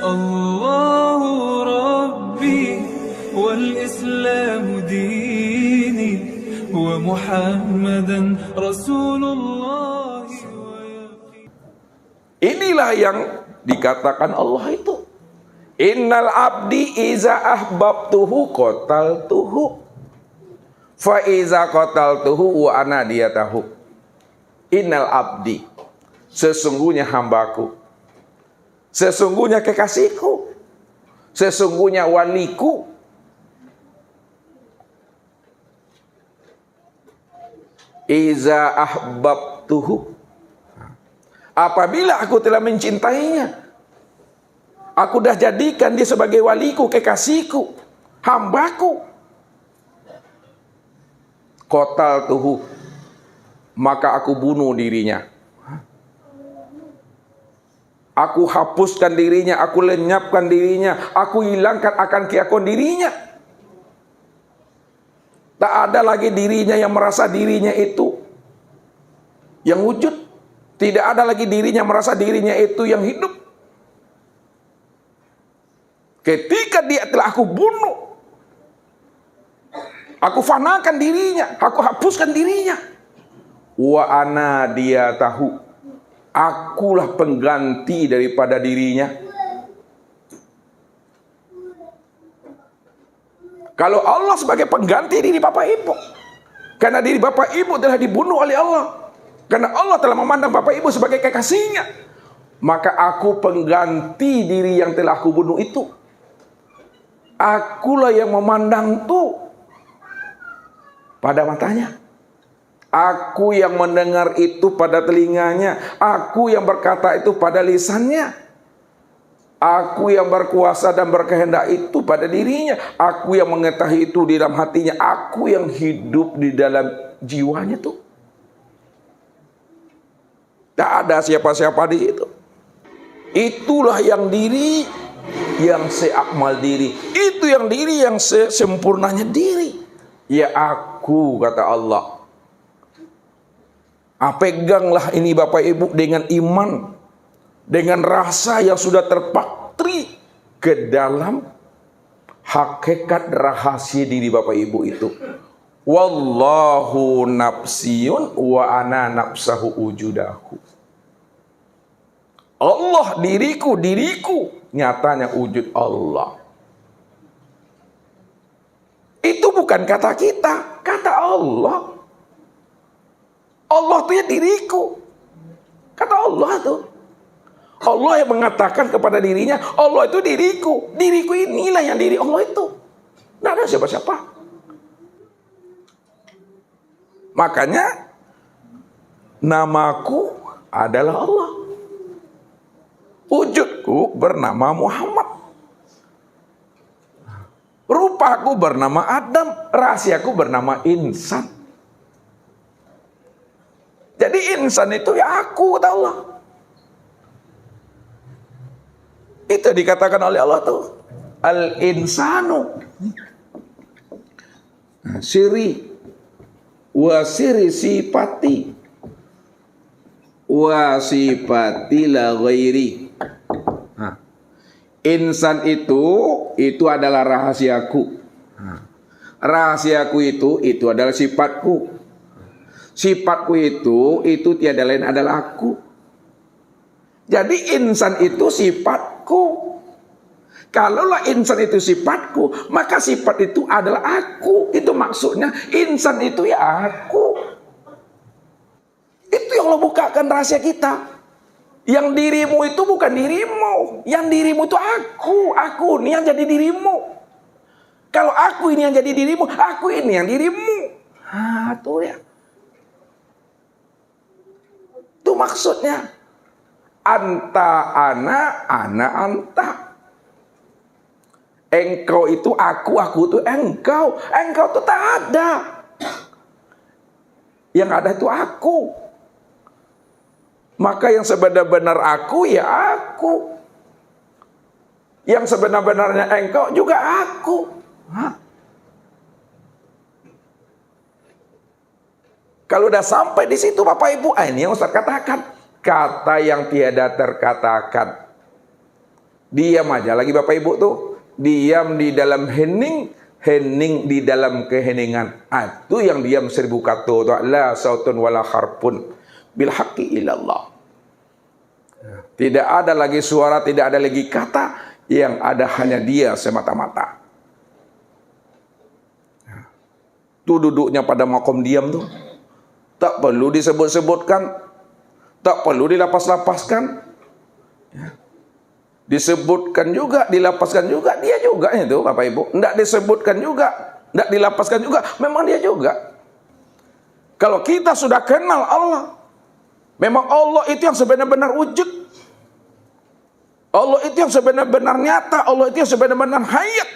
الله ربي والإسلام ديني ومحمدا رسول الله. Inilah yang dikatakan Allah itu. Innal abdi iza ahbabtuhu qataltuhu fa iza qataltuhu wa ana diyatahu. Innal abdi, sesungguhnya hambaku, sesungguhnya kekasihku, sesungguhnya waliku, iza ahbabtuhu, apabila aku telah mencintainya, aku dah jadikan dia sebagai waliku, kekasihku, hambaku, qataltuhu, maka aku bunuh dirinya, aku hapuskan dirinya, aku lenyapkan dirinya, aku hilangkan akan keakuan dirinya. Tak ada lagi dirinya yang merasa dirinya itu yang wujud. Tidak ada lagi dirinya merasa dirinya itu yang hidup. Ketika dia telah aku bunuh, aku fanakan dirinya, aku hapuskan dirinya. Wa ana dia tahu, akulah pengganti daripada dirinya. Kalau Allah sebagai pengganti diri Bapak Ibu, karena diri Bapak Ibu telah dibunuh oleh Allah, karena Allah telah memandang Bapak Ibu sebagai kekasihnya, maka aku pengganti diri yang telah aku bunuh itu. Akulah yang memandang itu pada matanya, aku yang mendengar itu pada telinganya, aku yang berkata itu pada lisannya, aku yang berkuasa dan berkehendak itu pada dirinya, aku yang mengetahui itu di dalam hatinya, aku yang hidup di dalam jiwanya tuh. Tak ada siapa-siapa di situ. Itulah yang diri yang seakmal diri, itu yang diri yang sempurnanya diri. Ya aku, kata Allah. Peganglah ini Bapak Ibu dengan iman, dengan rasa yang sudah terpatri ke dalam hakikat rahasia diri Bapak Ibu itu. Wallahu nafsiyun wa ana nafsahu wujudahu. Allah diriku, diriku nyatanya wujud Allah. Itu bukan kata kita, kata Allah. Allah itu ya diriku, kata Allah tuh. Allah yang mengatakan kepada dirinya, Allah itu diriku, diriku inilah yang diri Allah itu. Tidak ada siapa-siapa. Makanya namaku adalah Allah, wujudku bernama Muhammad, rupaku bernama Adam, rahasiaku bernama insan. Jadi insan itu ya aku, kata Allah. Itu dikatakan oleh Allah tuh, al-insanu siri wa siri sifati wa sifati la ghairi. Insan itu adalah rahasiaku. Rahasiaku itu adalah sifatku. Sifatku itu tiada lain adalah aku. Jadi insan itu sifatku. Kalaulah insan itu sifatku, maka sifat itu adalah aku. Itu maksudnya insan itu ya aku. Itu yang Allah bukakan rahasia kita. Yang dirimu itu bukan dirimu. Yang dirimu itu aku. Aku ini yang jadi dirimu. Kalau aku ini yang jadi dirimu, aku ini yang dirimu. Itu ya. Itu maksudnya. Anta ana, ana anta. Engkau itu aku itu engkau. Engkau itu tak ada. Yang ada itu aku. Maka yang sebenar-benar aku ya aku. Yang sebenar-benarnya engkau juga aku. Kalau udah sampai di situ Bapak Ibu, ini yang Ustaz katakan, kata yang tiada terkatakan, Diam aja lagi Bapak Ibu tuh. Diam di dalam hening, hening di dalam keheningan. Itu yang diam 1000 kata. La sautun wala harpun bil haqqi ilallah. Tidak ada lagi suara, tidak ada lagi kata, yang ada hanya dia semata-mata. Tuh duduknya pada makom diam tuh. Tak perlu disebut-sebutkan, tak perlu dilapas-lapaskan. Ya. Disebutkan juga, dilapaskan juga, dia juga itu Bapak Ibu. Tidak disebutkan juga, tidak dilapaskan juga, memang dia juga. Kalau kita sudah kenal Allah, memang Allah itu yang sebenar-benar wujud. Allah itu yang sebenar-benar nyata, Allah itu yang sebenar-benar hayat.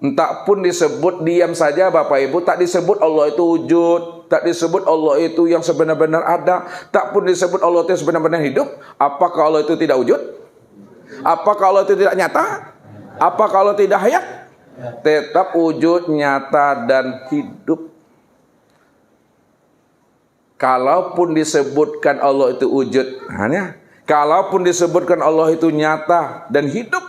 Entah pun disebut diam saja Bapak Ibu, tak disebut Allah itu wujud, tak disebut Allah itu yang sebenar-benar ada, tak pun disebut Allah itu yang sebenar-benar hidup. Apakah Allah itu tidak wujud? Apakah Allah itu tidak nyata? Apakah Allah tidak hayat? Tetap wujud, nyata, dan hidup. Kalaupun disebutkan Allah itu wujud, hanya kalaupun disebutkan Allah itu nyata dan hidup,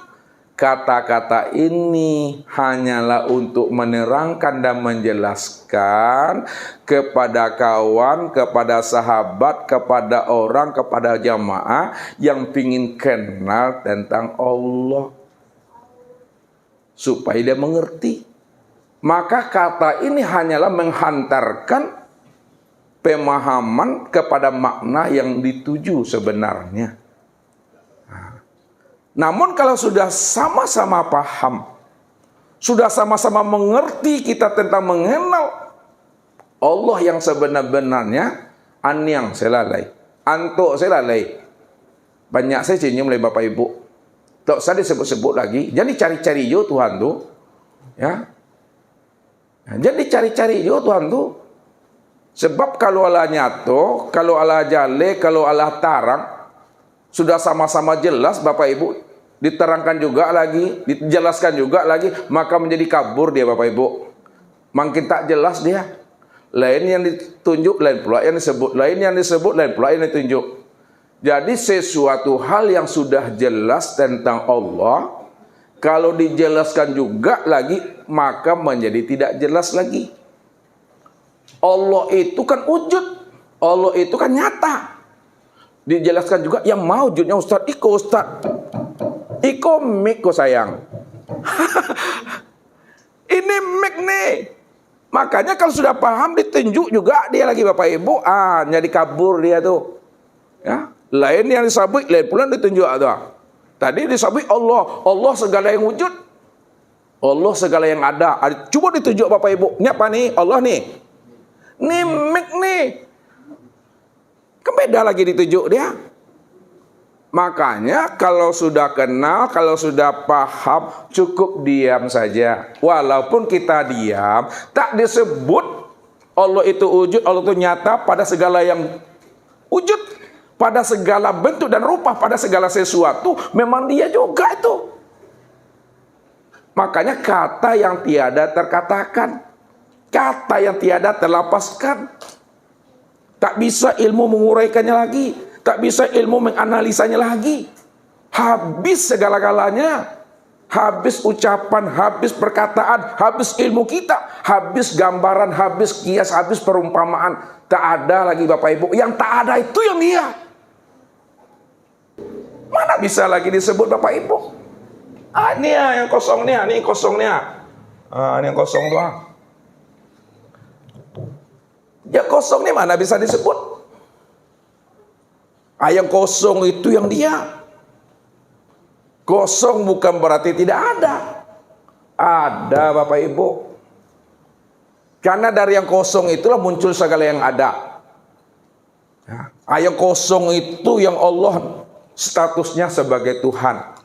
kata-kata ini hanyalah untuk menerangkan dan menjelaskan kepada kawan, kepada sahabat, kepada orang, kepada jamaah yang ingin kenal tentang Allah, supaya dia mengerti. Maka kata ini hanyalah menghantarkan pemahaman kepada makna yang dituju sebenarnya. Namun kalau sudah sama-sama paham, sudah sama-sama mengerti kita tentang mengenal Allah yang sebenar-benarnya, anyang selalai, antuk selalai. Banyak saya cium oleh Bapak Ibu. Tak usah disebut-sebut lagi. Jadi cari-cari jo Tuhan tu, ya. Jadi cari-cari jo Tuhan tu. Sebab kalau Allah nyato, kalau Allah jale, kalau Allah tarang, sudah sama-sama jelas Bapak Ibu, diterangkan juga lagi, dijelaskan juga lagi, maka menjadi kabur dia Bapak Ibu. Makin tak jelas dia. Lain yang ditunjuk, lain pula yang disebut. Lain yang disebut, lain pula yang ditunjuk. Jadi sesuatu hal yang sudah jelas tentang Allah, kalau dijelaskan juga lagi, maka menjadi tidak jelas lagi. Allah itu kan wujud, Allah itu kan nyata. Dijelaskan juga yang maujudnya Ustaz, iko Ustaz, iko mik ko sayang. Ini mik nih. Makanya kalau sudah paham ditunjuk juga dia lagi Bapak Ibu, jadi kabur dia tuh. Ya, lain yang disebut, lain pula ditunjuk tuh. Tadi disebut Allah, Allah segala yang wujud, Allah segala yang ada. Coba ditunjuk Bapak Ibu, ini apa nih? Allah nih. Nih mik nih. Beda lagi ditunjuk dia. Makanya kalau sudah kenal, kalau sudah paham, cukup diam saja. Walaupun kita diam, tak disebut Allah itu wujud, Allah itu nyata pada segala yang wujud, pada segala bentuk dan rupa, pada segala sesuatu, memang dia juga itu. Makanya kata yang tiada terkatakan, kata yang tiada terlapaskan. Tak bisa ilmu menguraikannya lagi, tak bisa ilmu menganalisanya lagi. Habis segala-galanya, habis ucapan, habis perkataan, habis ilmu kita, habis gambaran, habis kias, habis perumpamaan. Tak ada lagi Bapak Ibu, yang tak ada itu yang dia. Mana bisa lagi disebut Bapak Ibu? Ini yang kosong nih, ini kosong nih. Ini yang kosong tuh. Ya kosong nih mana bisa disebut? Yang kosong itu yang dia. Kosong bukan berarti tidak ada. Ada Bapak Ibu. Karena dari yang kosong itulah muncul segala yang ada. Yang kosong itu yang Allah statusnya sebagai Tuhan.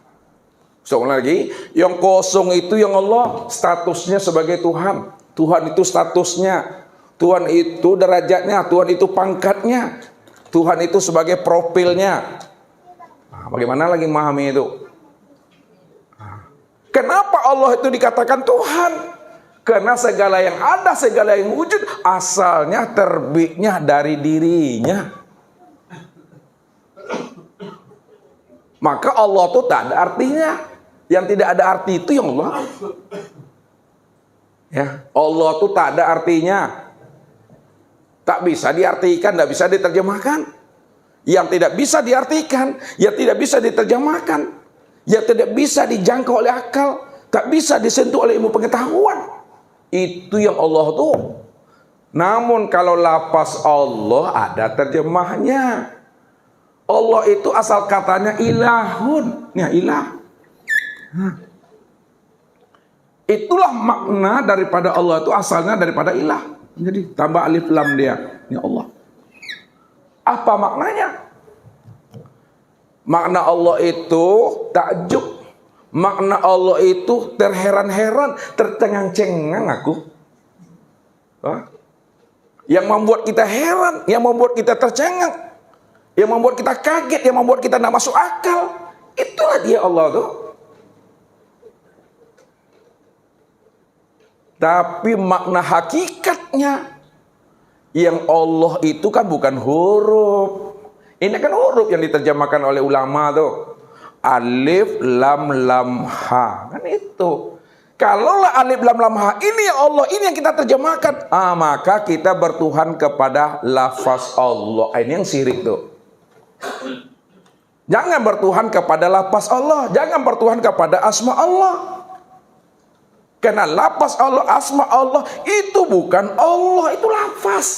Seorang lagi, yang kosong itu yang Allah statusnya sebagai Tuhan. Tuhan itu statusnya. Tuhan itu derajatnya, Tuhan itu pangkatnya, Tuhan itu sebagai profilnya. Bagaimana lagi memahami itu? Kenapa Allah itu dikatakan Tuhan? Karena segala yang ada, segala yang wujud, asalnya terbitnya dari dirinya. Maka Allah tuh tak ada artinya. Yang tidak ada arti itu yang Allah. Ya, Allah tuh tak ada artinya. Tak bisa diartikan, tak bisa diterjemahkan. Yang tidak bisa diartikan, yang tidak bisa diterjemahkan, yang tidak bisa dijangkau oleh akal, tak bisa disentuh oleh ilmu pengetahuan. Itu yang Allah tuh. Namun kalau lafaz Allah ada terjemahnya. Allah itu asal katanya ilahun. Ya, ilah. Itulah makna daripada Allah itu asalnya daripada ilah. Jadi tambah alif lam dia. Ya Allah. Apa maknanya? Makna Allah itu takjub. Makna Allah itu terheran-heran, tercengang-cengang aku. Hah? Yang membuat kita heran, yang membuat kita tercengang, yang membuat kita kaget, yang membuat kita tidak masuk akal. Itulah dia Allah tuh. Tapi makna hakikatnya, yang Allah itu kan bukan huruf. Ini kan huruf yang diterjemahkan oleh ulama tuh. Alif, lam, lam, ha. Kan itu. Kalaulah alif, lam, lam, ha, ini yang Allah, ini yang kita terjemahkan. Maka kita bertuhan kepada lafaz Allah. Ini yang syirik tuh. Jangan bertuhan kepada lafaz Allah. Jangan bertuhan kepada asma Allah. Karena lafaz Allah, asma Allah itu bukan Allah, itu lafaz.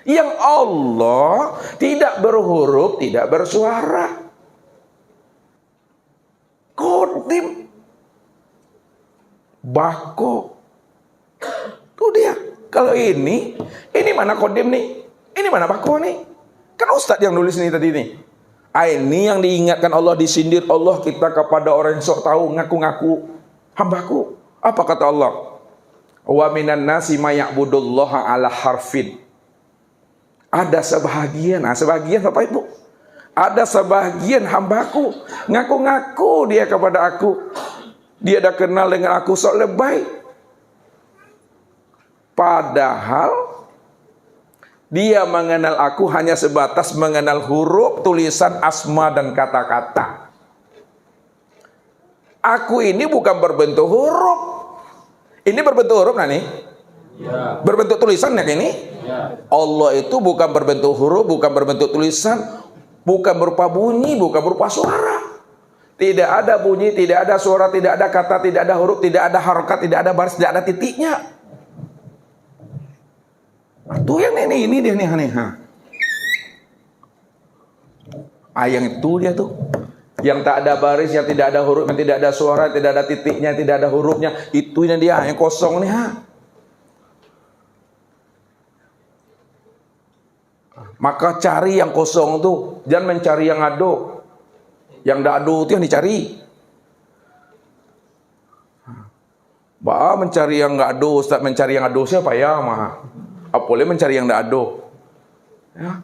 Yang Allah tidak berhuruf, tidak bersuara. Qadim, bako. Itu dia. Kalau ini mana qadim nih? Ini mana bako nih? Kan Ustadz yang nulis ini tadi nih. Ini yang diingatkan Allah, disindir Allah kita kepada orang yang sok tahu, ngaku-ngaku hambaku. Apa kata Allah? Wa minan nasi may ya'budullaha ala harfin. Ada sebahagian, sebagian Bapak Ibu. Ada sebagian hambaku ngaku-ngaku dia kepada aku. Dia dah kenal dengan aku sok lebay. Padahal dia mengenal aku hanya sebatas mengenal huruf, tulisan, asma dan kata-kata. Aku ini bukan berbentuk huruf. Ini berbentuk huruf nih? Ya. Berbentuk tulisan ya ini? Ya. Allah itu bukan berbentuk huruf, bukan berbentuk tulisan, bukan berupa bunyi, bukan berupa suara. Tidak ada bunyi, tidak ada suara, tidak ada kata, tidak ada huruf, tidak ada harokat, tidak ada baris, tidak ada titiknya. Itu yang ini dia nih aneh. Yang itu dia tuh. Yang tak ada baris, yang tidak ada huruf, yang tidak ada suara, tidak ada titiknya, tidak ada hurufnya. Itu yang dia, yang kosong nih. Maka cari yang kosong tuh. Jangan mencari yang ado. Yang tak ado itu yang dicari. Mencari yang nggak ado, Ustaz mencari yang ado siapa ya? Boleh mencari yang tak ado. Ya.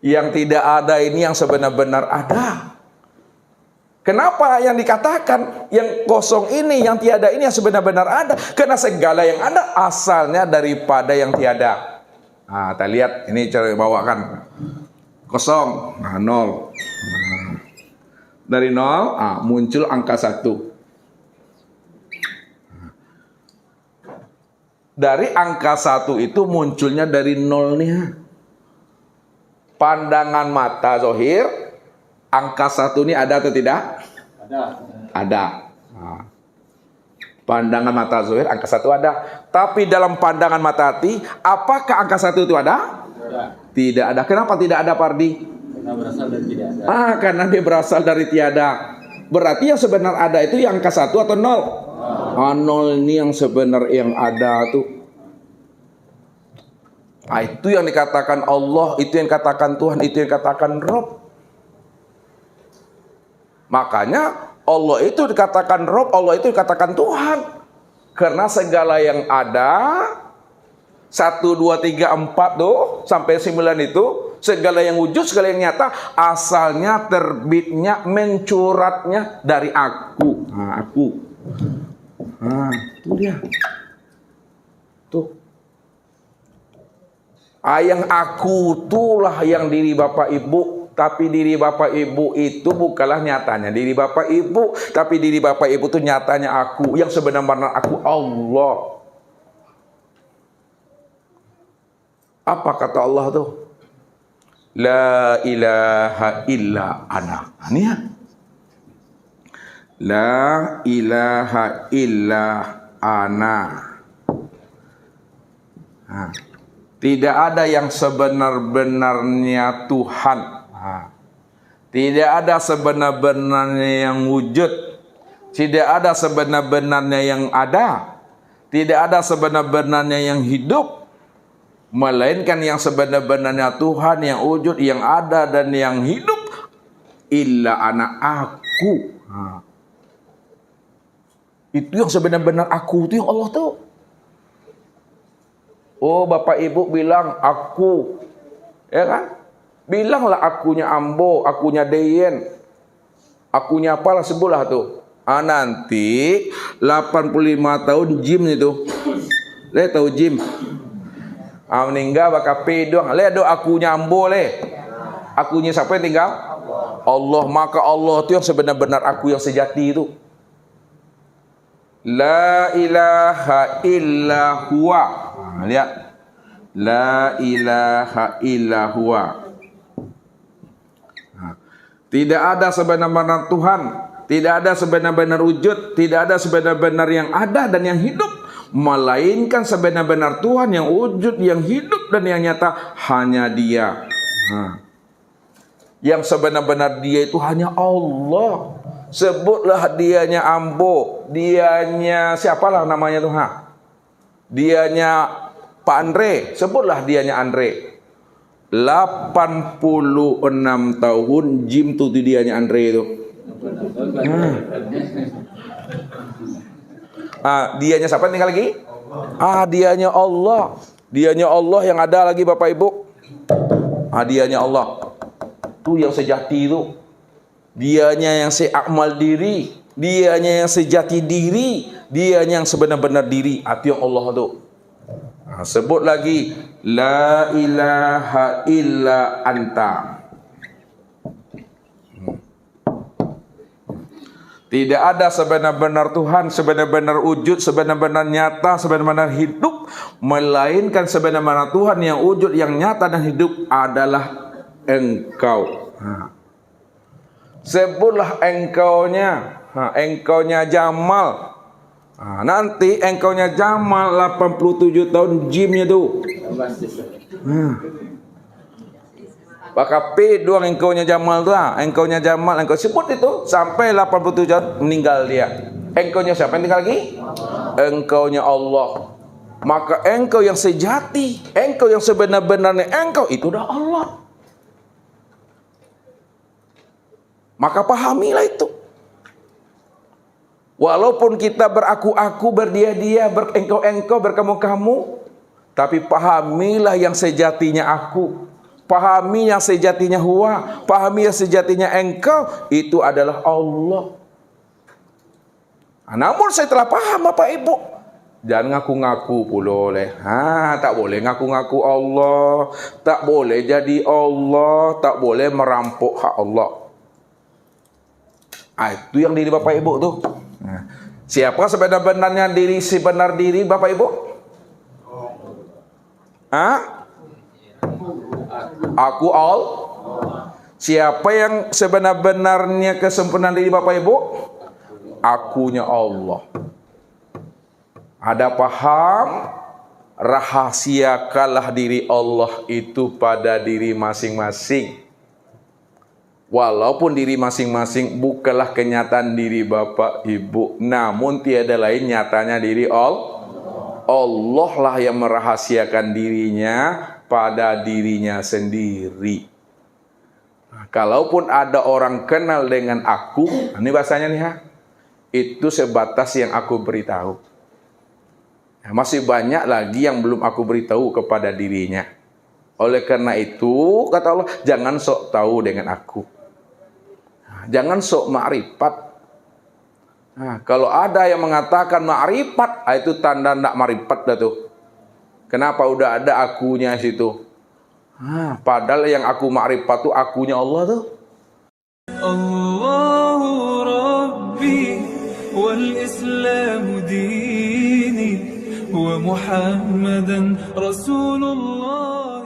Yang tidak ada ini yang sebenar-benar ada. Kenapa yang dikatakan yang kosong ini, yang tiada ini yang sebenar-benar ada? Karena segala yang ada asalnya daripada yang tiada. Kita lihat ini cara bawakan. Kosong, nol. Dari nol, muncul angka 1. Dari angka 1 itu munculnya dari nol nih. Pandangan mata zahir, angka 1 ini ada atau tidak? Ada. Pandangan mata zahir, angka 1 ada. Tapi dalam pandangan mata hati, apakah angka 1 itu ada? Tidak ada. Kenapa tidak ada, Pardi? Karena berasal dari tidak ada. Karena dia berasal dari tiada. Berarti yang sebenar ada itu yang angka 1 atau 0? Nol ini yang sebenar yang ada tuh. Itu yang dikatakan Allah, itu yang dikatakan Tuhan, itu yang dikatakan Rob. Makanya Allah itu dikatakan Rob, Allah itu dikatakan Tuhan. Karena segala yang ada 1, 2, 3, 4 tuh sampai 9 itu, segala yang wujud, segala yang nyata asalnya, terbitnya, mencuratnya dari aku. Aku. Itu dia. Tuh. Yang aku itulah yang diri Bapak Ibu Tapi diri Bapak Ibu itu bukanlah nyatanya diri Bapak Ibu, tapi diri Bapak Ibu itu nyatanya aku. Yang sebenarnya aku Allah. Apa kata Allah tuh? La ilaha illa ana. Ini ya. La ilaha illa ana. Nah, tidak ada yang sebenar-benarnya Tuhan. Nah, tidak ada sebenar-benarnya yang wujud. Tidak ada sebenar-benarnya yang ada. Tidak ada sebenar-benarnya yang hidup. Melainkan yang sebenar-benarnya Tuhan yang wujud, yang ada dan yang hidup. Illa ana, aku. Nah, itu yang sebenar-benar aku, itu yang Allah tahu. Oh, Bapak Ibu bilang aku, ya kan? Bilanglah akunya Ambo, akunya Deyen, akunya apalah, sebutlah tuh. Nanti 85 tahun Jim itu, le tahu Jim? Meninggal bakal P doang, le do akunya Ambo le, akunya siapa yang tinggal? Allah. Maka Allah itu yang sebenar-benar aku yang sejati itu. La ilaha illa huwa. Lihat. La ilaha illa huwa. Tidak ada sebenar-benar Tuhan, tidak ada sebenar-benar wujud, tidak ada sebenar-benar yang ada dan yang hidup, melainkan sebenar-benar Tuhan yang wujud, yang hidup dan yang nyata hanya Dia. Yang sebenar-benar Dia itu hanya Allah. Sebutlah dianya Ambo, dianya siapalah namanya tuh, dianya Pak Andre, sebutlah dianya Andre. 86 tahun Jim tuh dianya Andre itu. Dianya siapa tinggal lagi? Dianya Allah. Dianya Allah yang ada lagi Bapak Ibu. Dianya Allah. Itu yang sejati itu. Dianya yang seakmal diri, dianya yang sejati diri, dianya yang sebenar-benar diri. Itu yang Allah itu. Sebut lagi, la ilaha illa anta. Tidak ada sebenar-benar Tuhan, sebenar-benar wujud, sebenar-benar nyata, sebenar-benar hidup, melainkan sebenar-benar Tuhan yang wujud, yang nyata dan hidup adalah Engkau. Sebutlah engkaunya, engkaunya Jamal. Nanti engkaunya Jamal 87 tahun Jimnya tuh. Bakal P doang engkaunya Jamal tuh, engkaunya Jamal, engkau sebut itu sampai 87 tahun meninggal dia. Engkaunya siapa yang tinggal lagi? Engkaunya Allah. Maka engkau yang sejati, engkau yang sebenar-benarnya engkau itu dah Allah. Maka pahamilah itu. Walaupun kita beraku-aku, berdia-dia, berengkau-engkau, berkamu-kamu, tapi pahamilah yang sejatinya aku. Pahami yang sejatinya huwa. Pahami yang sejatinya engkau. Itu adalah Allah. Namun saya telah paham Bapak Ibu. Jangan ngaku-ngaku pula oleh. Tak boleh ngaku-ngaku Allah. Tak boleh jadi Allah. Tak boleh merampok hak Allah. Itu yang diri Bapak Ibu tuh. Siapa sebenar-benarnya diri, sebenar diri Bapak Ibu? Aku Allah. Siapa yang sebenar-benarnya kesempurnaan diri Bapak Ibu? Akunya Allah. Ada paham? Rahasiakanlah diri Allah itu pada diri masing-masing. Walaupun diri masing-masing bukanlah kenyataan diri Bapak Ibu, namun tiada lain nyatanya diri Allah. Allah lah yang merahasiakan dirinya pada dirinya sendiri. Kalaupun ada orang kenal dengan aku, ini bahasanya nih itu sebatas yang aku beritahu. Masih banyak lagi yang belum aku beritahu kepada dirinya. Oleh karena itu, kata Allah, jangan sok tahu dengan aku. Jangan sok ma'rifat. Kalau ada yang mengatakan ma'rifat, itu tanda nak ma'rifat dah tuh. Kenapa udah ada akunya situ? Padahal yang aku makrifat tuh akunya Allah tuh. Allahu Rabbi wal Islamu dini wa Muhammadan Rasulullah.